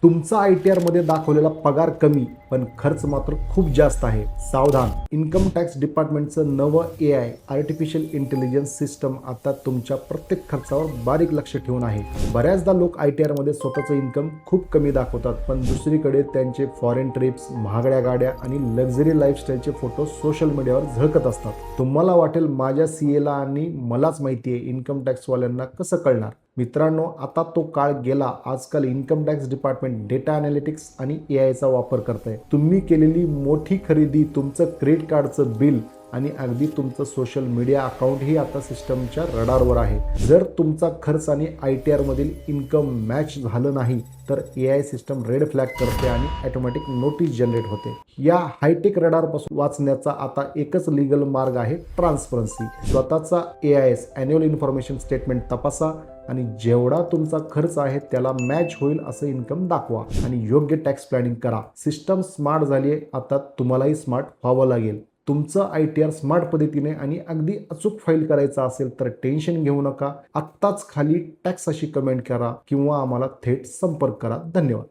तुमचा ITR मध्ये दाखवलेला पगार कमी पण खर्च मात्र खूप जास्त आहे. सावधान, इन्कम टॅक्स डिपार्टमेंटचं नवं AI आर्टिफिशियल इंटेलिजन्स सिस्टम आता तुमच्या प्रत्येक खर्चावर बारीक लक्ष ठेवून आहे. बऱ्याचदा लोक ITR मध्ये स्वतःचं इन्कम खूप कमी दाखवतात, पण दुसरीकडे त्यांचे फॉरेन ट्रिप्स, महागड्या गाड्या आणि लक्झरी लाईफस्टाईलचे फोटो सोशल मीडियावर झळकत असतात. तुम्हाला वाटेल माझ्या CA ला आणि मलाच माहिती आहे, इन्कम टॅक्सवाल्यांना कसं कळणार? मित्रांनो, आता तो काळ गेला. आजकाल income tax department data analytics आणि AIचा वापर करत आहे. तुम्ही केलेली मोठी खरेदी, तुमचं क्रेडिट कार्डचं बिल आणि अगदी तुमचं सोशल मीडिया अकाउंट ही आता सिस्टमच्या रडारवर आहे. जर तुमचा खर्च आणि ITR मधील इन्कम मॅच झालं नाही तर AI सिस्टम रेड फ्लॅग करते आणि ऑटोमॅटिक नोटीस जनरेट होते. या हायटेक रडारपासून वाचण्याचा आता एकच लीगल मार्ग आहे, ट्रान्सपरन्सी. स्वतःचा AIS ॲन्युअल इन्फॉर्मेशन स्टेटमेंट तपासा आणि जेवढा तुमचा खर्च आहे त्याला मॅच होईल असं इन्कम दाखवा आणि योग्य टॅक्स प्लॅनिंग करा. सिस्टम स्मार्ट झाली आहे, आता तुम्हालाही स्मार्ट व्हावं लागेल. तुमचं ITR स्मार्ट पद्धतीने आणि अगदी अचूक फाईल करायचा असेल तर टेन्शन घेऊ नका. आत्ताच खाली टॅक्स अशी कमेंट करा किंवा आम्हाला थेट संपर्क करा. धन्यवाद.